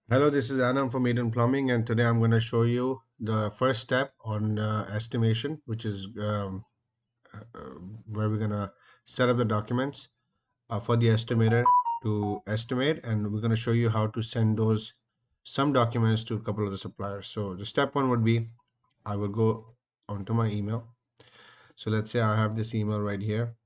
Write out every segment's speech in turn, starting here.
Hello, this is Anam from Eden Plumbing, and today I'm going to show you the first step on estimation, which is where we're going to set up the documents for the estimator to estimate, and we're going to show you how to send those some documents to a couple of the suppliers. So the step one would be I will go onto my email. So let's say I have this email right here,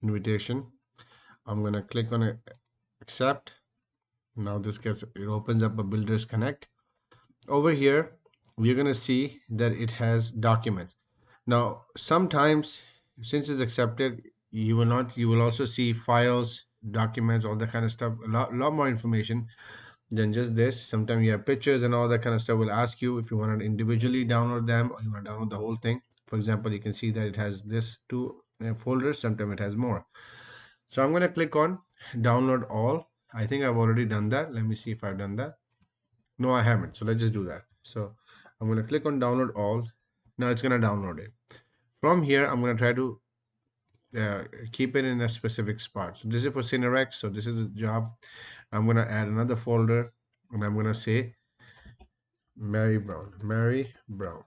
invitation. I'm going to click on accept. Now it opens up a Builders Connect. Over here we're going to see that it has documents. Now sometimes, since it's accepted, you will also see files, documents, all that kind of stuff, a lot more information than just this. Sometimes you have pictures and all that kind of stuff. Will ask you if you want to individually download them or you want to download the whole thing. For example, you can see that it has this two folders. Sometimes it has more. So I'm going to click on download all. I think I've already done that. Let me see if I've done that. No, I haven't. So let's just do that. So I'm going to click on download all. Now it's going to download it. From here, I'm going to try to keep it in a specific spot. So this is for Cinerex. So this is a job. I'm going to add another folder and I'm going to say Mary Brown. Mary Brown.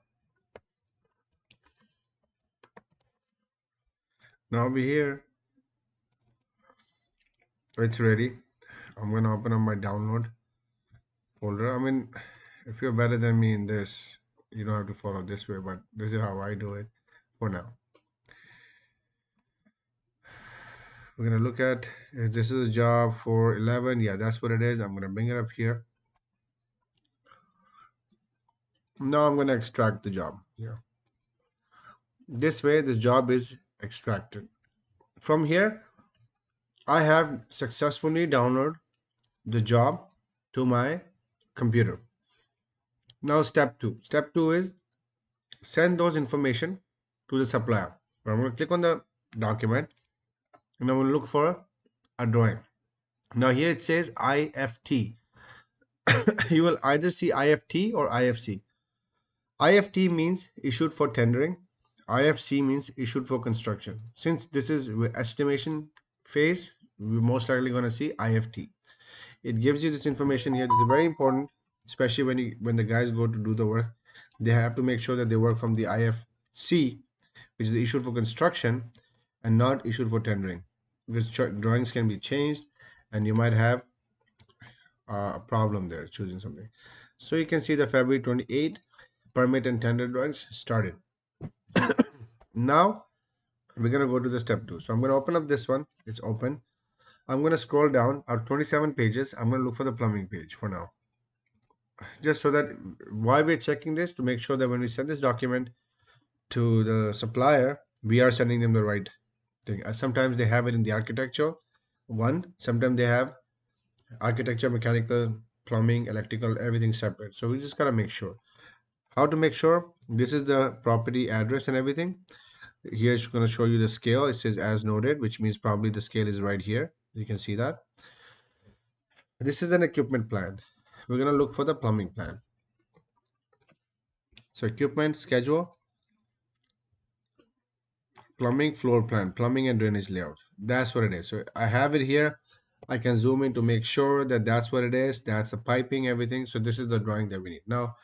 Now over here, it's ready. I'm going to open up my download folder. I mean, if you're better than me in this, you don't have to follow this way, but this is how I do it for now. We're going to look at if this is a job for 11. Yeah, that's what it is. I'm going to bring it up here. Now I'm going to extract the job here. This way the job is extracted. From here, I have successfully downloaded the job to my computer. Now step two. Step two is send those information to the supplier. I'm going to click on the document and I'm going to look for a drawing. Now here it says IFT. You will either see IFT or IFC. IFT means issued for tendering. IFC means issued for construction. Since this is estimation phase, we're most likely going to see IFT. It gives you this information here. This is very important, especially when the guys go to do the work. They have to make sure that they work from the IFC, which is issued for construction, and not issued for tendering, because drawings can be changed, and you might have a problem there choosing something. So you can see the February 28 permit and tender drawings started. Now we're going to go to the step two. So I'm going to open up this one. It's open. I'm going to scroll down our 27 pages. I'm going to look for the plumbing page for now. Just so that why we're checking this, to make sure that when we send this document to the supplier, we are sending them the right thing. Sometimes they have it in the architecture one. Sometimes they have architecture, mechanical, plumbing, electrical, everything separate. So we just got to make sure. How to make sure? This is the property address and everything. Here it's going to show you the scale. It says as noted, which means probably the scale is right here. You can see that. This is an equipment plan. We're going to look for the plumbing plan. So equipment schedule, plumbing floor plan, plumbing and drainage layout. That's what it is. So I have it here. I can zoom in to make sure that that's what it is. That's the piping, everything. So this is the drawing that we need. Now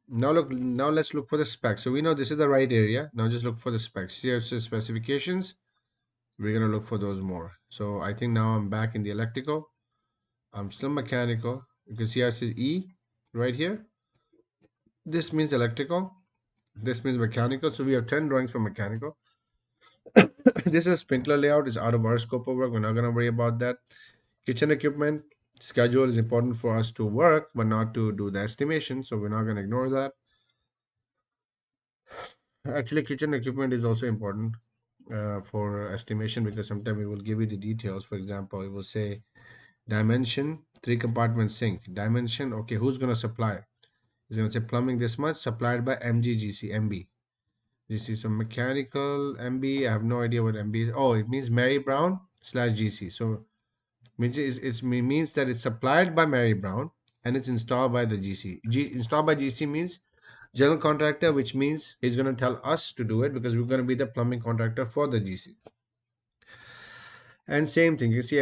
let's look for the specs. So we know this is the right area. Now just look for the specs. Here's the specifications. We're gonna look for those more. So I think now I'm back in the electrical. I'm still mechanical. You can see I says E right here. This means electrical. This means mechanical. So we have 10 drawings for mechanical. This is sprinkler layout. Is out of our scope of work. We're not gonna worry about that. Kitchen equipment schedule is important for us to work, but not to do the estimation. So we're not gonna ignore that. Actually, kitchen equipment is also important for estimation, because sometimes it will give you the details. For example, it will say dimension, 3 compartment sink. Dimension, okay, who's going to supply? It's going to say plumbing this much, supplied by MGGC, MB. This is some mechanical MB. I have no idea what MB is. Oh, it means Mary Brown slash GC. So it means that it's supplied by Mary Brown and it's installed by the GC. Installed by GC means general contractor, which means he's going to tell us to do it because we're going to be the plumbing contractor for the GC. And same thing, you see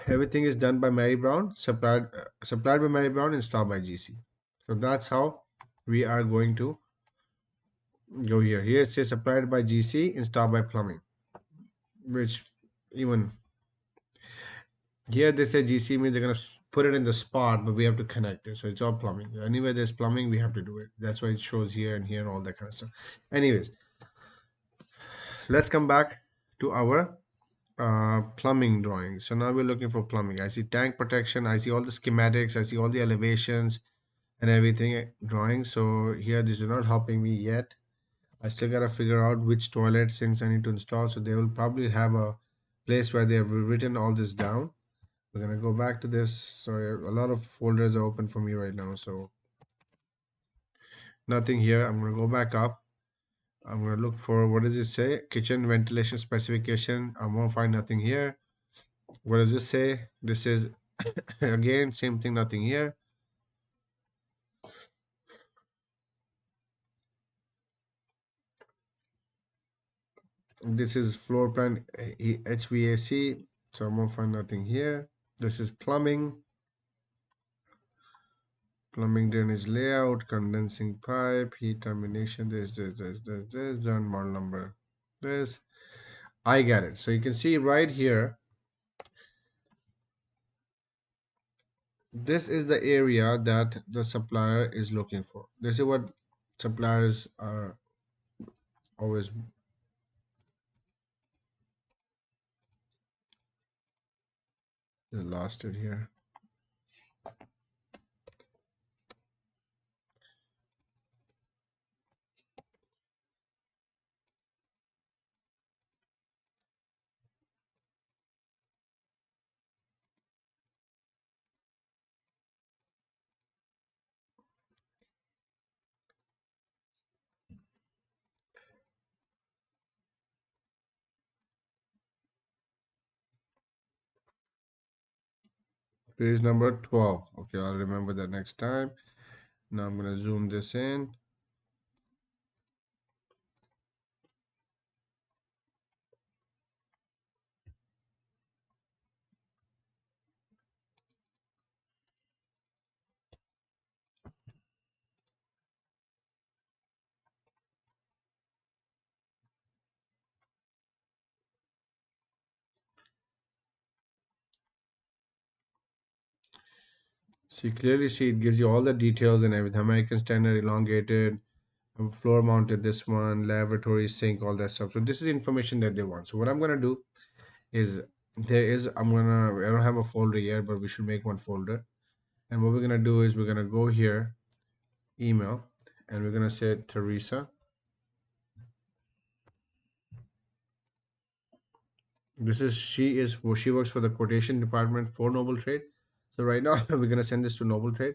Everything is done by Mary Brown, supplied by Mary Brown, installed by GC. So that's how we are going to go here. Here it says supplied by GC, installed by plumbing, which even here they say GC means they're gonna put it in the spot, but we have to connect it. So it's all plumbing. Anywhere there's plumbing, we have to do it. That's why it shows here and here and all that kind of stuff. Anyways, let's come back to our plumbing drawing. So now we're looking for plumbing. I see tank protection. I see all the schematics. I see all the elevations and everything drawing. So here this is not helping me yet. I still gotta figure out which toilet sinks I need to install. So they will probably have a place where they have written all this down. We're gonna go back to this. Sorry, a lot of folders are open for me right now. So nothing here. I'm gonna go back up. I'm gonna look for, what does it say? Kitchen ventilation specification. I won't find nothing here. What does this say? This is again same thing, nothing here. This is floor plan HVAC, so I'm gonna find nothing here. This is plumbing, plumbing drainage layout, condensing pipe, heat termination. This, and model number. This, I get it. So you can see right here, this is the area that the supplier is looking for. This is what suppliers are always. Lost it here. Page number 12. Okay, I'll remember that next time. Now I'm going to zoom this in. So you clearly see it gives you all the details and everything. American Standard elongated, floor mounted, this one, lavatory, sink, all that stuff. So this is information that they want. So what I'm going to do is I don't have a folder yet, but we should make one folder. And what we're going to do is we're going to go here, email, and we're going to say Teresa. She works for the quotation department for Noble Trade. So right now we're going to send this to Noble Trade.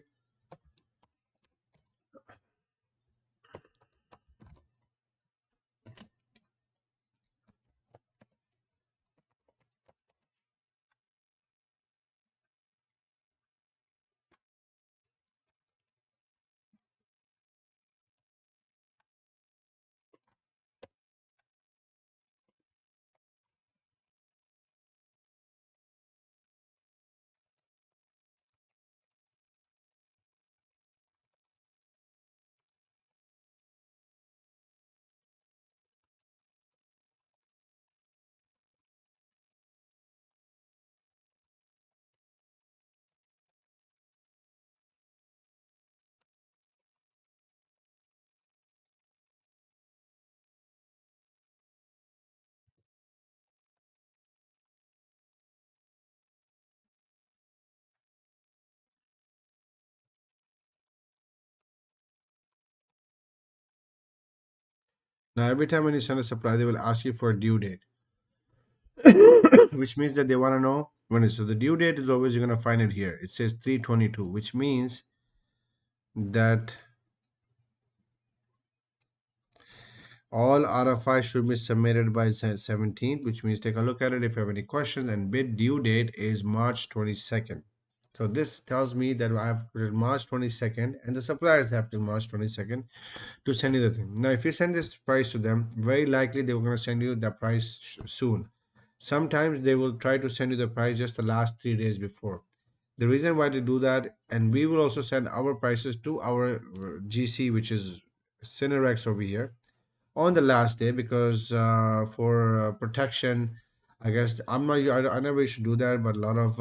Now every time when you send a supply, they will ask you for a due date, which means that they want to know when it's. So the due date is always, you're going to find it here. It says 322, which means that all RFI should be submitted by 17th, which means take a look at it if you have any questions. And bid due date is March 22nd. So this tells me that I have put it March 22nd, and the suppliers have till March 22nd to send you the thing. Now, if you send this price to them, very likely they were going to send you the price soon. Sometimes they will try to send you the price just the last 3 days before. The reason why they do that, and we will also send our prices to our GC, which is Cinerex over here, on the last day, because for protection, I guess I'm not, I never used to do that, but a lot of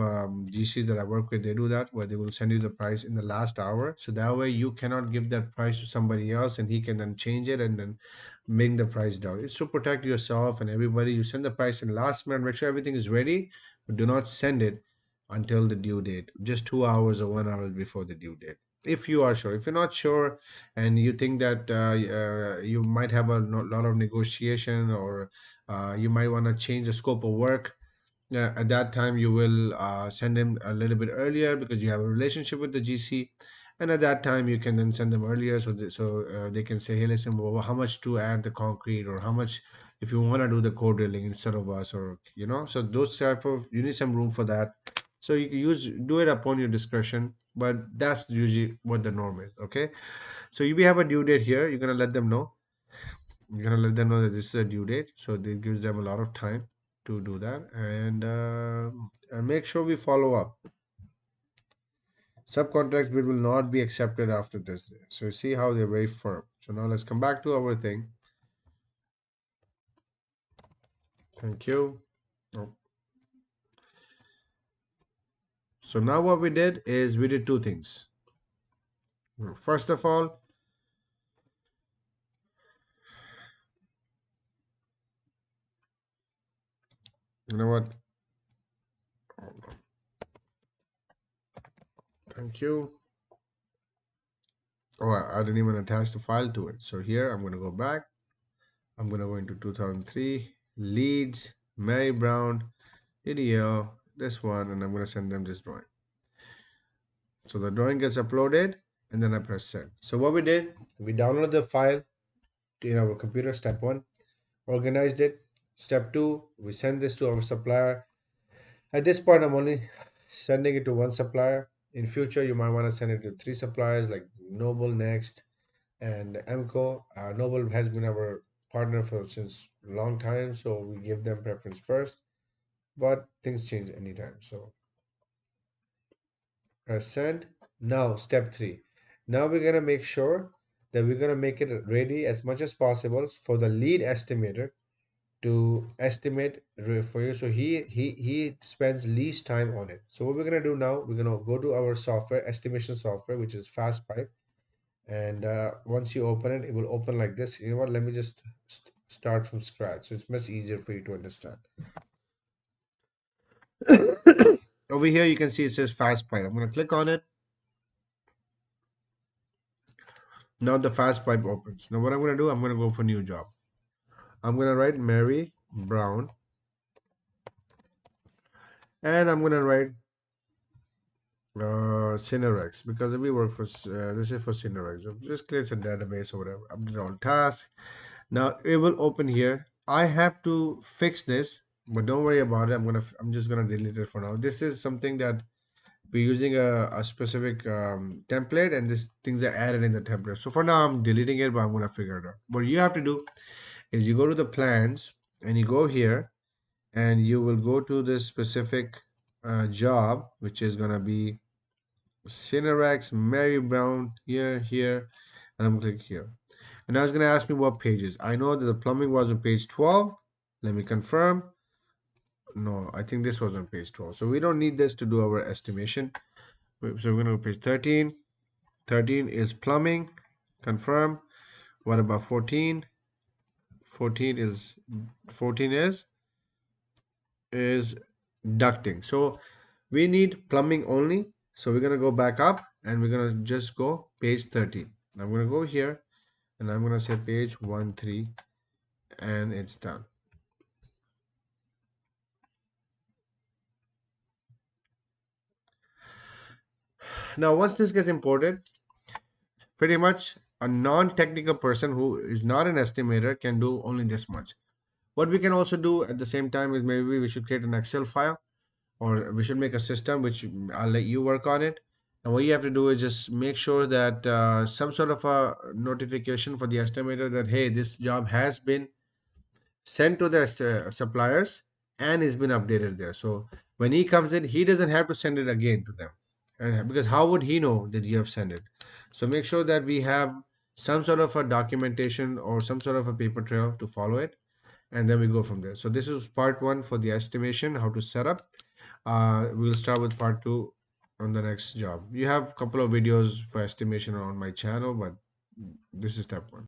GCs that I work with, they do that, where they will send you the price in the last hour, so that way you cannot give that price to somebody else and he can then change it and then bring the price down. It's to protect yourself and everybody. You send the price in last minute, make sure everything is ready, but do not send it until the due date, just 2 hours or 1 hour before the due date. If you are sure, if you're not sure, and you think that you might have a lot of negotiation, or you might want to change the scope of work, at that time you will send them a little bit earlier because you have a relationship with the GC, and at that time you can then send them earlier, so they can say, hey, listen, well, how much to add the concrete, or how much if you want to do the core drilling instead of us, or so those type of, you need some room for that. So you can do it upon your discretion, but that's usually what the norm is. Okay, so you we have a due date here. You're gonna let them know. You're gonna let them know that this is a due date, so it gives them a lot of time to do that, and make sure we follow up. Subcontract bid will not be accepted after this day. So see how they're very firm. So now let's come back to our thing. Thank you. Oh. So now what we did is we did two things. First of all, you know what? Thank you. Oh, I didn't even attach the file to it. So here I'm going to go back. I'm going to go into 2003, leads, Mary Brown, video, this one, and I'm going to send them this drawing. So the drawing gets uploaded, and then I press send. So what we did, we downloaded the file in our computer, step one, organized it. Step two, we send this to our supplier. At this point, I'm only sending it to one supplier. In future, you might want to send it to three suppliers like Noble, Next, and MCO. Noble has been our partner for since a long time, so we give them preference first. But things change anytime. So press send. Now, step three. Now we're gonna make sure that we're gonna make it ready as much as possible for the lead estimator to estimate for you. So he spends least time on it. So what we're gonna do now, we're gonna go to our software, estimation software, which is FastPipe. And once you open it, it will open like this. You know what? Let me just start from scratch, so it's much easier for you to understand. Over here, you can see it says FastPipe. I'm gonna click on it. Now the FastPipe opens. Now what I'm gonna do, I'm gonna go for new job. I'm gonna write Mary Brown, and I'm gonna write Cinerex, because we work for this is for Cinerex. So just create a database or whatever. Update all task. Now it will open here. I have to fix this, but don't worry about it. I'm just gonna delete it for now. This is something that we're using a specific template, and these things are added in the template. So for now, I'm deleting it, but I'm gonna figure it out. What you have to do is you go to the plans and you go here, and you will go to this specific job, which is gonna be Cinerex, Mary Brown, here, and I'm gonna click here. And now it's gonna ask me what pages. I know that the plumbing was on page 12. Let me confirm. No, I think this was on page 12. So we don't need this to do our estimation. So we're gonna go page 13. 13 is plumbing. Confirm. What about 14? 14 is 14 is ducting. So we need plumbing only. So we're gonna go back up and we're gonna just go page 13. I'm gonna go here and I'm gonna say page 13, and it's done. Now once this gets imported, pretty much a non-technical person who is not an estimator can do only this much. What we can also do at the same time is maybe we should create an Excel file, or we should make a system which I'll let you work on it. And what you have to do is just make sure that some sort of a notification for the estimator that hey, this job has been sent to the suppliers, and it's been updated there. So when he comes in, he doesn't have to send it again to them, and because how would he know that you have sent it? So make sure that we have some sort of a documentation or some sort of a paper trail to follow it, and then we go from there. So this is part one for the estimation, how to set up. We'll start with part two on the next job. You have a couple of videos for estimation on my channel, but this is step one.